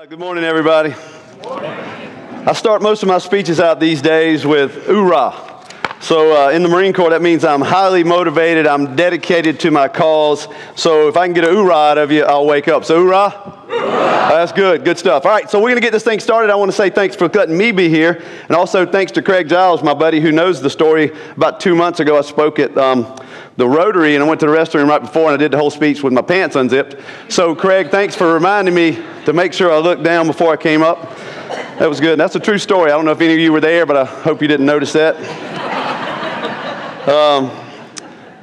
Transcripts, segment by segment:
Good morning, everybody. I start most of my speeches out these days with "Oorah." So in the Marine Corps, that means I'm highly motivated, I'm dedicated to my cause. So if I can get an "Oorah" out of you, I'll wake up. So "Oorah"? That's good stuff. All right, so we're going to get this thing started. I want to say thanks for letting me be here. And also thanks to Craig Giles, my buddy who knows the story. About 2 months ago, I spoke at the Rotary, and I went to the restroom right before, and I did the whole speech with my pants unzipped. So Craig, thanks for reminding me to make sure I looked down before I came up. That was good. That's a true story. I don't know if any of you were there, but I hope you didn't notice that.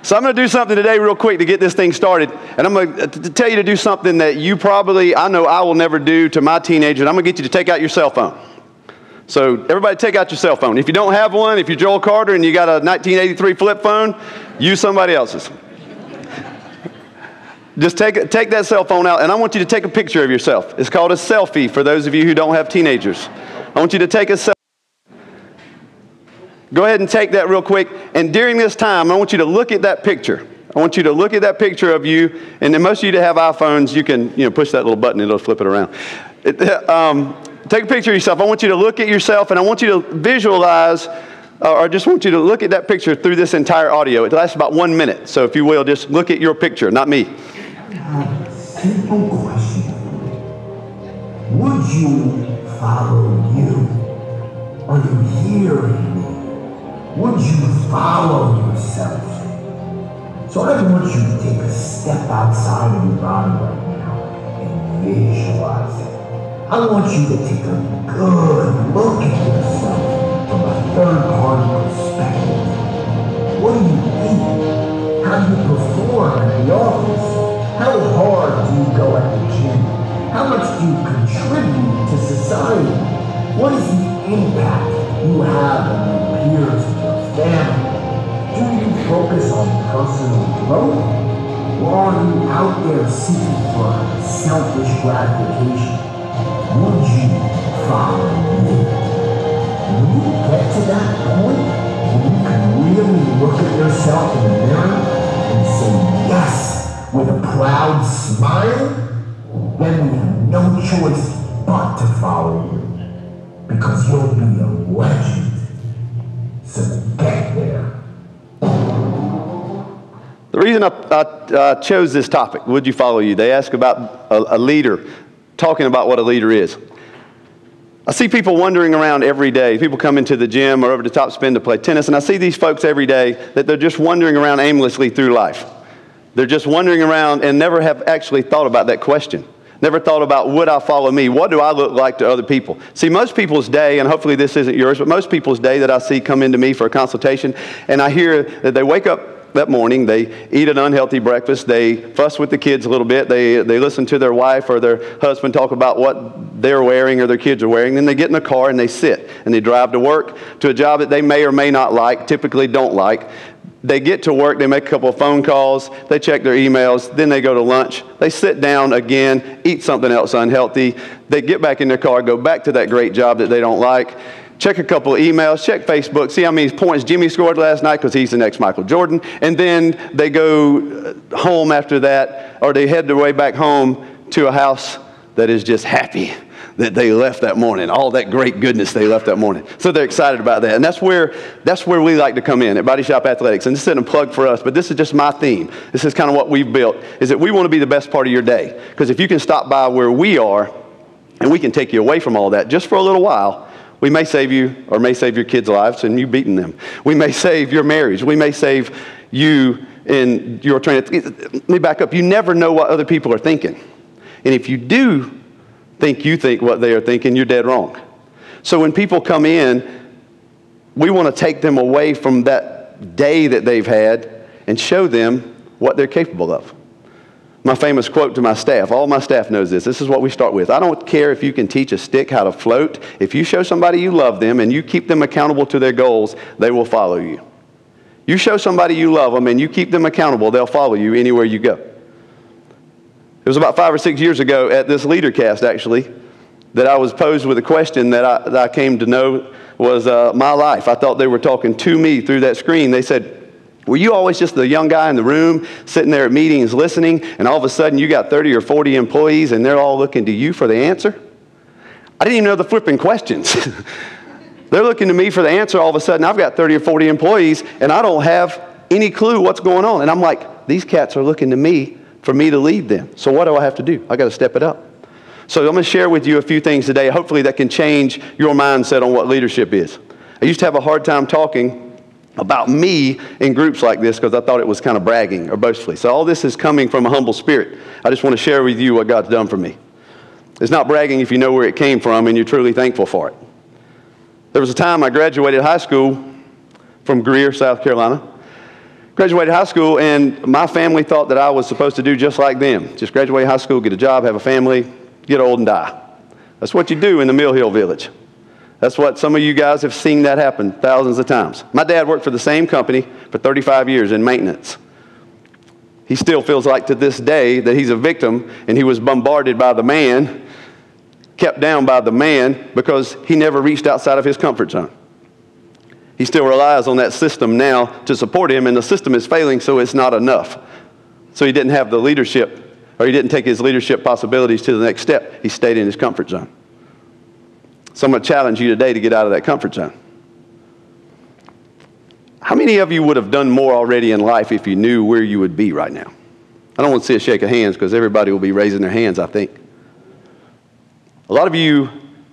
So I'm going to do something today real quick to get this thing started. And I'm going to tell you to do something that you probably, I know I will never do to my teenager. And I'm going to get you to take out your cell phone. So everybody take out your cell phone. If you don't have one, if you're Joel Carter and you got a 1983 flip phone, use somebody else's. Just take that cell phone out, and I want you to take a picture of yourself. It's called a selfie for those of you who don't have teenagers. I want you to take a selfie. Go ahead and take that real quick, and during this time, I want you to look at that picture. I want you to look at that picture of you, and then most of you that have iPhones, you can push that little button and it'll flip it around. Take a picture of yourself. I want you to look at yourself, and I want you to visualize, or just want you to look at that picture through this entire audio. It lasts about 1 minute, so if you will, just look at your picture, not me. Simple question. Would you follow you? Are you hearing me? Would you follow yourself? So I want you to take a step outside of your body right now and visualize it. I want you to take a good look at yourself from a third-party perspective. What do you eat? How do you perform at the office? How hard do you go at the gym? How much do you contribute to society? What is the impact you have on your peers and your family? Do you focus on personal growth? Or are you out there seeking for selfish gratification? Would you follow me? When you get to that point, when you can really look at yourself in the mirror and say yes with a proud smile, then we have no choice but to follow you. Because you'll be a legend. So get there. The reason I chose this topic, would you follow you? They ask about a leader, talking about what a leader is. I see people wandering around every day. People come into the gym or over to Top Spin to play tennis, and I see these folks every day that they're just wandering around aimlessly through life. They're just wandering around and never have actually thought about that question. Never thought about, would I follow me? What do I look like to other people? See, most people's day, and hopefully this isn't yours, but most people's day that I see come into me for a consultation, and I hear that they wake up that morning, they eat an unhealthy breakfast, they fuss with the kids a little bit, they listen to their wife or their husband talk about what they're wearing or their kids are wearing, then they get in the car and they sit, and they drive to work, to a job that they may or may not like, typically don't like. They get to work, they make a couple of phone calls, they check their emails, then they go to lunch, they sit down again, eat something else unhealthy, they get back in their car, go back to that great job that they don't like, check a couple of emails, check Facebook, see how many points Jimmy scored last night because he's the next Michael Jordan, and then they go home after that, or they head their way back home to a house that is just happy that they left that morning, all that great goodness they left that morning. So they're excited about that. And that's where we like to come in at Bodyshop Athletics. And this isn't a plug for us, but this is just my theme. This is kind of what we've built, is that we want to be the best part of your day. Because if you can stop by where we are, and we can take you away from all that just for a little while, we may save you, or may save your kids' lives and you beating them. We may save your marriage. We may save you in your training. Let me back up. You never know what other people are thinking. And if you do you think what they are thinking, you're dead wrong. So when people come in, we want to take them away from that day that they've had and show them what they're capable of. My famous quote to my staff, all my staff knows this. This is what we start with. I don't care if you can teach a stick how to float. If you show somebody you love them and you keep them accountable to their goals, they will follow you. You show somebody you love them and you keep them accountable, they'll follow you anywhere you go. It was about 5 or 6 years ago at this LeaderCast, actually, that I was posed with a question that I came to know was my life. I thought they were talking to me through that screen. They said, were you always just the young guy in the room, sitting there at meetings listening, and all of a sudden you got 30 or 40 employees and they're all looking to you for the answer? I didn't even know the flipping questions. They're looking to me for the answer. All of a sudden, I've got 30 or 40 employees, and I don't have any clue what's going on. And I'm like, these cats are looking to me for me to lead them. So what do I have to do? I got to step it up. So I'm going to share with you a few things today, hopefully that can change your mindset on what leadership is. I used to have a hard time talking about me in groups like this because I thought it was kind of bragging or boastfully. So all this is coming from a humble spirit. I just want to share with you what God's done for me. It's not bragging if you know where it came from and you're truly thankful for it. There was a time I graduated high school from Greer, South Carolina. Graduated high school, and my family thought that I was supposed to do just like them. Just graduate high school, get a job, have a family, get old and die. That's what you do in the Mill Hill Village. That's what some of you guys have seen that happen thousands of times. My dad worked for the same company for 35 years in maintenance. He still feels like to this day that he's a victim, and he was bombarded by the man, kept down by the man, because he never reached outside of his comfort zone. He still relies on that system now to support him, and the system is failing, so it's not enough. So he didn't have the leadership, or he didn't take his leadership possibilities to the next step. He stayed in his comfort zone. So I'm going to challenge you today to get out of that comfort zone. How many of you would have done more already in life if you knew where you would be right now? I don't want to see a shake of hands because everybody will be raising their hands, I think. A lot of you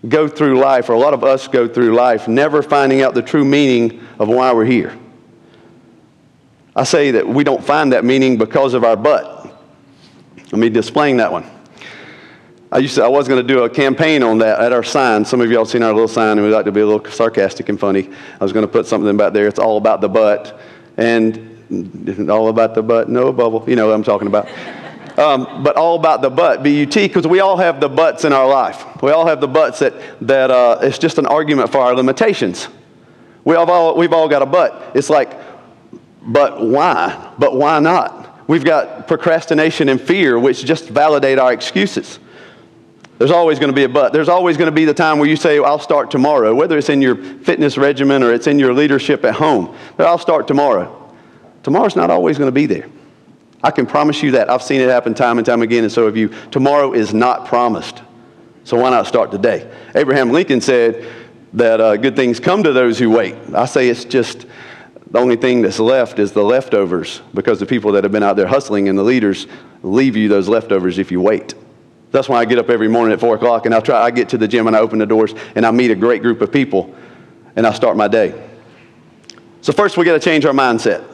go through life, or a lot of us go through life, never finding out the true meaning of why we're here. I say that we don't find that meaning because of our butt. Let me explain that one. I was going to do a campaign on that at our sign. Some of y'all seen our little sign, and we like to be a little sarcastic and funny. I was going to put something back there. It's all about the butt. And all about the butt, no bubble. You know what I'm talking about. But all about the butt, B-U-T, because we all have the butts in our life. We all have the butts that it's just an argument for our limitations. We've all got a butt. It's like, but why? But why not? We've got procrastination and fear, which just validate our excuses. There's always going to be a but. There's always going to be the time where you say, I'll start tomorrow, whether it's in your fitness regimen or it's in your leadership at home. But I'll start tomorrow. Tomorrow's not always going to be there. I can promise you that. I've seen it happen time and time again, and so have you. Tomorrow is not promised. So why not start today? Abraham Lincoln said that good things come to those who wait. I say it's just the only thing that's left is the leftovers, because the people that have been out there hustling and the leaders leave you those leftovers if you wait. That's why I get up every morning at 4 o'clock, and I get to the gym and I open the doors and I meet a great group of people and I start my day. So first we got to change our mindset.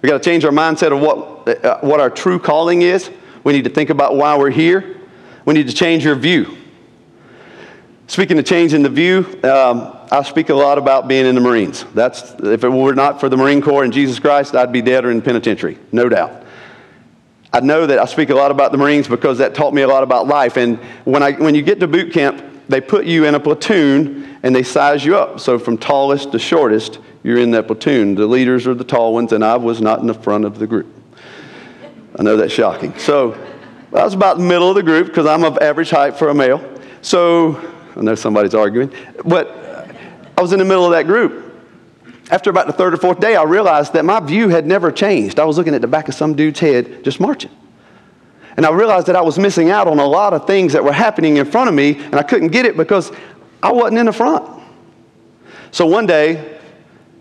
We got to change our mindset of what our true calling is. We need to think about why we're here. We need to change your view. Speaking of changing the view, I speak a lot about being in the Marines. If it were not for the Marine Corps and Jesus Christ, I'd be dead or in the penitentiary, no doubt. I know that I speak a lot about the Marines because that taught me a lot about life. And when you get to boot camp, they put you in a platoon and they size you up. So from tallest to shortest, you're in that platoon. The leaders are the tall ones, and I was not in the front of the group. I know that's shocking. So I was about the middle of the group because I'm of average height for a male. So I know somebody's arguing, but I was in the middle of that group. After about the third or fourth day, I realized that my view had never changed. I was looking at the back of some dude's head just marching. And I realized that I was missing out on a lot of things that were happening in front of me, and I couldn't get it because I wasn't in the front. So one day,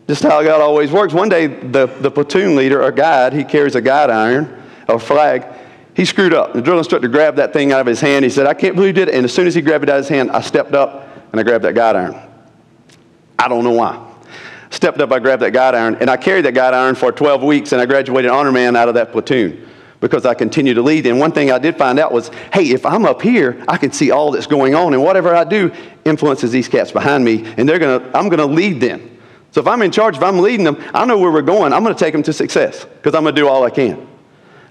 just how God always works, one day the platoon leader, or guide, he carries a guide iron, or flag, he screwed up. The drill instructor grabbed that thing out of his hand. He said, I can't believe you did it. And as soon as he grabbed it out of his hand, I stepped up and I grabbed that guide iron. I don't know why. Stepped up, I grabbed that guide iron, and I carried that guide iron for 12 weeks, and I graduated honor man out of that platoon because I continued to lead. And one thing I did find out was, hey, if I'm up here, I can see all that's going on, and whatever I do influences these cats behind me, and I'm going to lead them. So if I'm in charge, if I'm leading them, I know where we're going. I'm going to take them to success because I'm going to do all I can.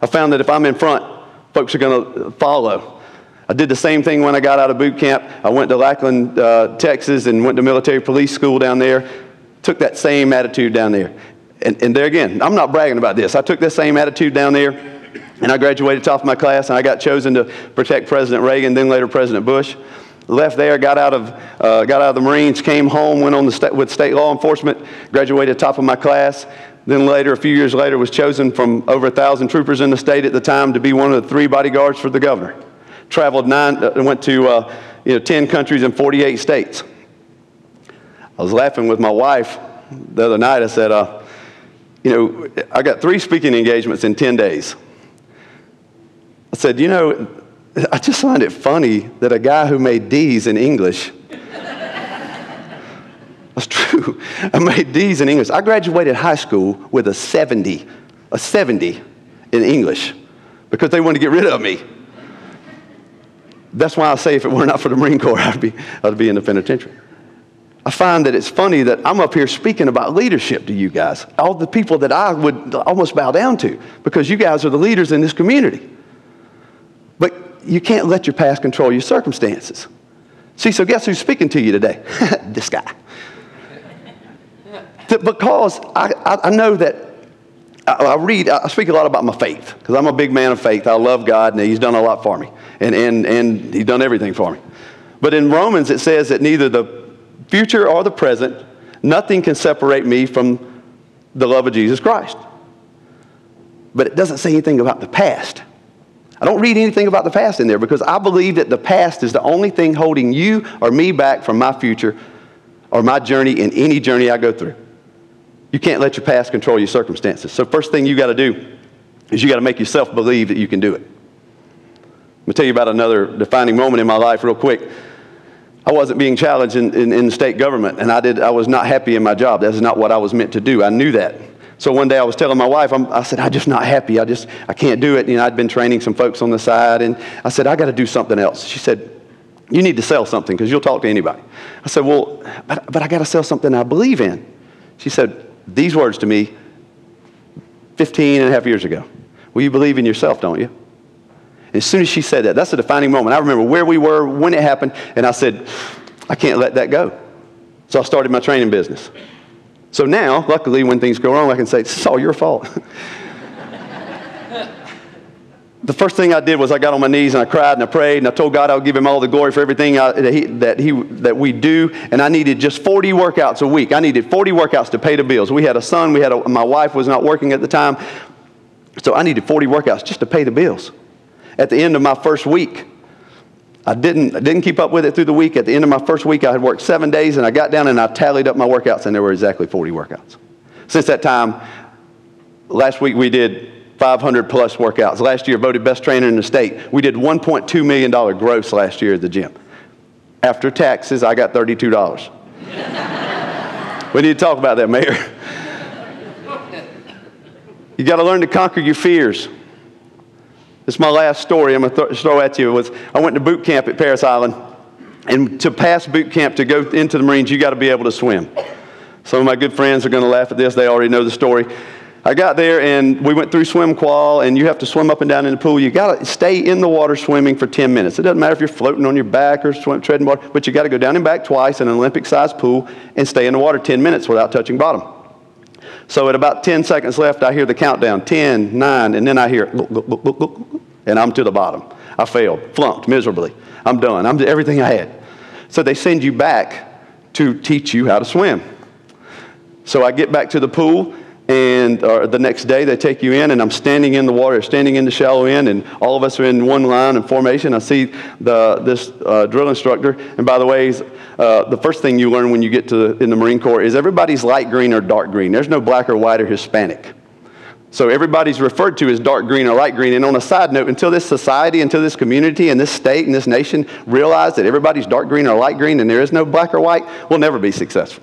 I found that if I'm in front, folks are going to follow. I did the same thing when I got out of boot camp. I went to Lackland, Texas, and went to military police school down there. Took that same attitude down there. And there again, I'm not bragging about this. I took that same attitude down there, and I graduated top of my class, and I got chosen to protect President Reagan, then later President Bush. Left there, got out of the Marines, came home, went on with state law enforcement, graduated top of my class. Then later, a few years later, was chosen from over 1,000 troopers in the state at the time to be one of the 3 bodyguards for the governor. Traveled went to 10 countries and 48 states. I was laughing with my wife the other night. I said, I got 3 speaking engagements in 10 days. I said, I just find it funny that a guy who made D's in English, that's true, I made D's in English. I graduated high school with a 70 in English because they wanted to get rid of me. That's why I say if it were not for the Marine Corps, I'd be in the penitentiary. I find that it's funny that I'm up here speaking about leadership to you guys, all the people that I would almost bow down to, because you guys are the leaders in this community. But you can't let your past control your circumstances. See, so guess who's speaking to you today? This guy. Because I know that I speak a lot about my faith, because I'm a big man of faith. I love God, and He's done a lot for me. And He's done everything for me. But in Romans, it says that neither the future or the present, nothing can separate me from the love of Jesus Christ. But it doesn't say anything about the past. I don't read anything about the past in there, because I believe that the past is the only thing holding you or me back from my future or my journey in any journey I go through. You can't let your past control your circumstances. So first thing you got to do is you got to make yourself believe that you can do it. Let me tell you about another defining moment in my life real quick. I wasn't being challenged in the state government, and I was not happy in my job. That's not what I was meant to do. I knew that. So one day I was telling my wife, I said, I'm just not happy. I can't do it. I'd been training some folks on the side, and I said, I got to do something else. She said, you need to sell something because you'll talk to anybody. I said, well, but I got to sell something I believe in. She said these words to me 15 and a half years ago. Well, you believe in yourself, don't you? And as soon as she said that, that's a defining moment. I remember where we were, when it happened, and I said, I can't let that go. So I started my training business. So now, luckily, when things go wrong, I can say, it's all your fault. The first thing I did was I got on my knees and I cried and I prayed and I told God I would give Him all the glory for everything that we do. And I needed just 40 workouts a week. I needed 40 workouts to pay the bills. We had a son. My wife was not working at the time. So I needed 40 workouts just to pay the bills. At the end of my first week, I didn't keep up with it through the week. At the end of my first week, I had worked 7 days, and I got down and I tallied up my workouts, and there were exactly 40 workouts. Since that time, last week we did 500 plus workouts. Last year, voted best trainer in the state. We did $1.2 million gross last year at the gym. After taxes, I got $32. We need to talk about that, Mayor. You got to learn to conquer your fears. This is my last story I'm going to throw at you. I went to boot camp at Paris Island, and to pass boot camp, to go into the Marines, you got to be able to swim. Some of my good friends are going to laugh at this. They already know the story. I got there, and we went through swim qual, and you have to swim up and down in the pool. You got to stay in the water swimming for 10 minutes. It doesn't matter if you're floating on your back or treading water, but you got to go down and back twice in an Olympic-sized pool and stay in the water 10 minutes without touching bottom. So at about 10 seconds left, I hear the countdown, 10, 9, and then I hear, look, look, look, look, look, look, and I'm to the bottom. I failed, flunked miserably. I'm done. I'm everything I had. So they send you back to teach you how to swim. So I get back to the pool, and the next day they take you in, and I'm standing in the water, standing in the shallow end, and all of us are in one line in formation. I see this drill instructor, and by the way, the first thing you learn when you get in the Marine Corps is everybody's light green or dark green. There's no black or white or Hispanic. So everybody's referred to as dark green or light green. And on a side note, until this society, until this community, and this state, and this nation realize that everybody's dark green or light green and there is no black or white, we'll never be successful.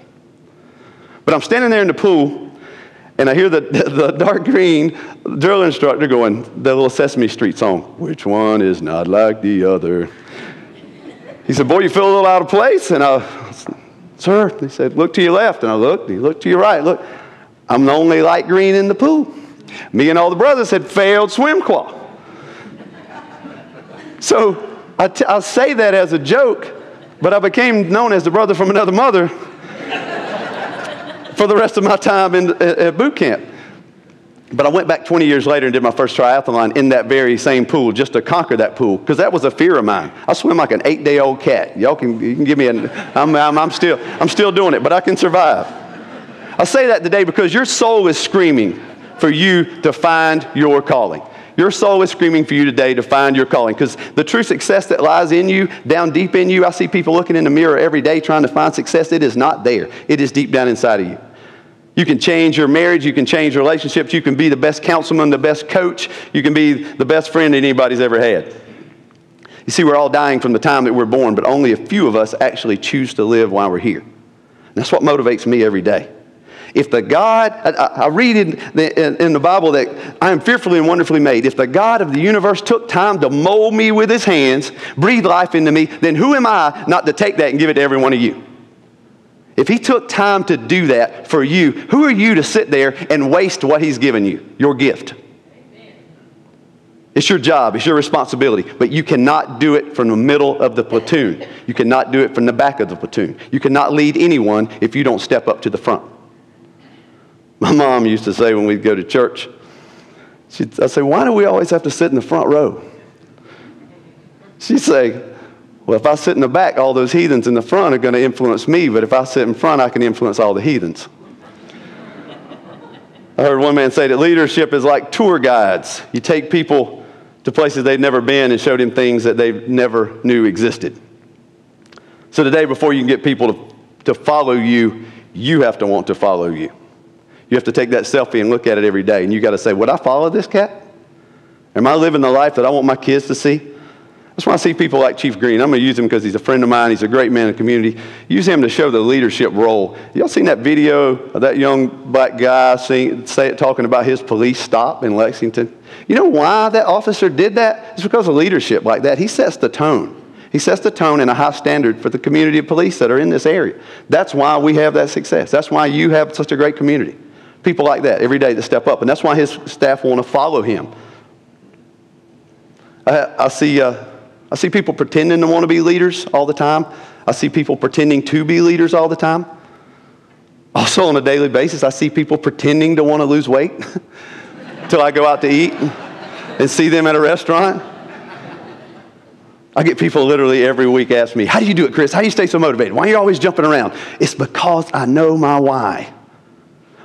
But I'm standing there in the pool, and I hear the dark green drill instructor going, the little Sesame Street song, which one is not like the other? He said, boy, you feel a little out of place? And sir, he said, look to your left. And I looked, he looked to your right. Look, I'm the only light green in the pool. Me and all the brothers had failed swim qual. So I say that as a joke, but I became known as the brother from another mother for the rest of my time at boot camp. But I went back 20 years later and did my first triathlon in that very same pool just to conquer that pool, because that was a fear of mine. I swim like an 8-day-old cat. You can give me I'm still doing it, but I can survive. I say that today because your soul is screaming for you to find your calling. Your soul is screaming for you today to find your calling, because the true success that lies in you, down deep in you, I see people looking in the mirror every day trying to find success. It is not there. It is deep down inside of you. You can change your marriage. You can change relationships. You can be the best councilman, the best coach. You can be the best friend that anybody's ever had. You see, we're all dying from the time that we're born, but only a few of us actually choose to live while we're here. And that's what motivates me every day. If the God, I read in the Bible that I am fearfully and wonderfully made. If the God of the universe took time to mold me with his hands, breathe life into me, then who am I not to take that and give it to every one of you? If he took time to do that for you, who are you to sit there and waste what he's given you, your gift? It's your job. It's your responsibility. But you cannot do it from the middle of the platoon. You cannot do it from the back of the platoon. You cannot lead anyone if you don't step up to the front. My mom used to say when we'd go to church, I'd say, why do we always have to sit in the front row? She'd say, well, if I sit in the back, all those heathens in the front are going to influence me, but if I sit in front, I can influence all the heathens. I heard one man say that leadership is like tour guides. You take people to places they've never been and show them things that they never knew existed. So today, before you can get people to follow you, you have to want to follow you. You have to take that selfie and look at it every day, and you got to say, would I follow this cat? Am I living the life that I want my kids to see? That's why I see people like Chief Green. I'm going to use him because he's a friend of mine. He's a great man in the community. Use him to show the leadership role. Y'all seen that video of that young black guy talking about his police stop in Lexington? You know why that officer did that? It's because of leadership like that. He sets the tone. He sets the tone and a high standard for the community of police that are in this area. That's why we have that success. That's why you have such a great community. People like that every day that step up. And that's why his staff want to follow him. I see people pretending to want to be leaders all the time. I see people pretending to be leaders all the time. Also on a daily basis, I see people pretending to want to lose weight until I go out to eat and see them at a restaurant. I get people literally every week ask me, how do you do it, Chris? How do you stay so motivated? Why are you always jumping around? It's because I know my why.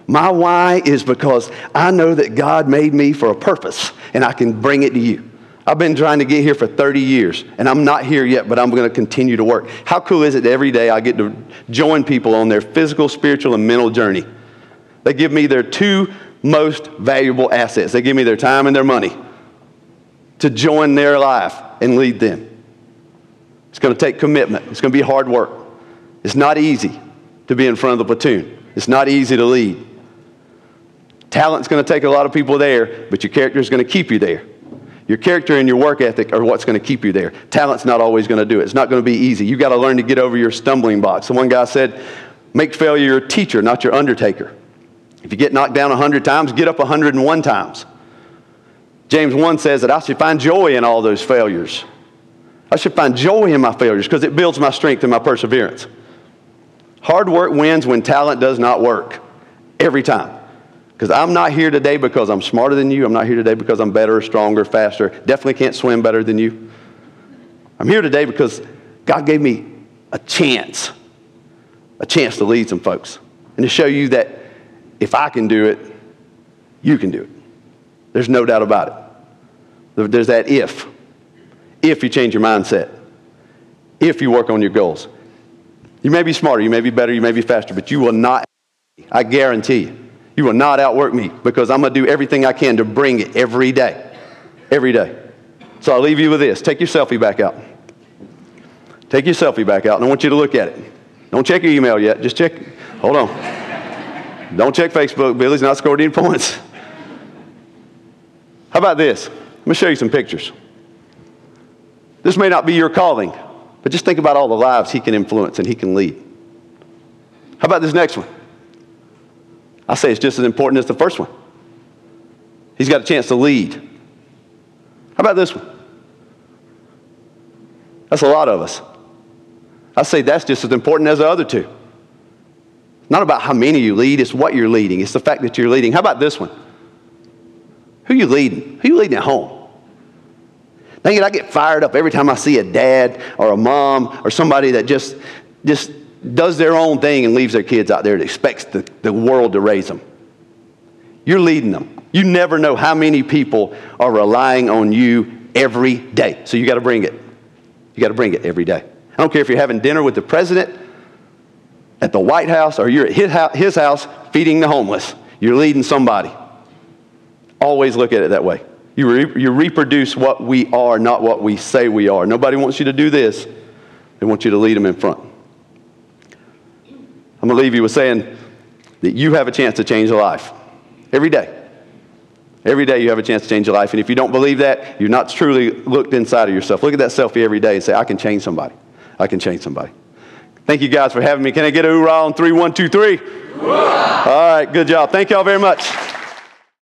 My why is because I know that God made me for a purpose, and I can bring it to you. I've been trying to get here for 30 years, and I'm not here yet, but I'm going to continue to work. How cool is it that every day I get to join people on their physical, spiritual, and mental journey? They give me their two most valuable assets. They give me their time and their money to join their life and lead them. It's going to take commitment. It's going to be hard work. It's not easy to be in front of the platoon. It's not easy to lead. Talent's going to take a lot of people there, but your character is going to keep you there. Your character and your work ethic are what's going to keep you there. Talent's not always going to do it. It's not going to be easy. You've got to learn to get over your stumbling blocks. So one guy said, make failure your teacher, not your undertaker. If you get knocked down 100 times, get up 101 times. James 1 says that I should find joy in all those failures. I should find joy in my failures because it builds my strength and my perseverance. Hard work wins when talent does not work. Every time. Because I'm not here today because I'm smarter than you. I'm not here today because I'm better, stronger, faster. Definitely can't swim better than you. I'm here today because God gave me a chance to lead some folks. And to show you that if I can do it, you can do it. There's no doubt about it. There's that if. If you change your mindset. If you work on your goals. You may be smarter, you may be better, you may be faster, but you will not, I guarantee you, you will not outwork me because I'm going to do everything I can to bring it every day. Every day. So I'll leave you with this. Take your selfie back out. Take your selfie back out, and I want you to look at it. Don't check your email yet. Just check. Hold on. Don't check Facebook. Billy's not scored any points. How about this? Let me show you some pictures. This may not be your calling, but just think about all the lives he can influence and he can lead. How about this next one? I say it's just as important as the first one. He's got a chance to lead. How about this one? That's a lot of us. I say that's just as important as the other two. It's not about how many you lead, it's what you're leading. It's the fact that you're leading. How about this one? Who you leading? Who you leading at home? Dang it, I get fired up every time I see a dad or a mom or somebody that just does their own thing and leaves their kids out there that expects the world to raise them. You're leading them. You never know how many people are relying on you every day. So you got to bring it. You got to bring it every day. I don't care if you're having dinner with the president at the White House or you're at his house feeding the homeless. You're leading somebody. Always look at it that way. You reproduce what we are, not what we say we are. Nobody wants you to do this. They want you to lead them in front. I'm going to leave you with saying that you have a chance to change a life. Every day. Every day you have a chance to change your life. And if you don't believe that, you're not truly looked inside of yourself. Look at that selfie every day and say, I can change somebody. I can change somebody. Thank you guys for having me. Can I get a hoorah on 3, 1, 2, 3? Hoorah! All right, good job. Thank y'all very much.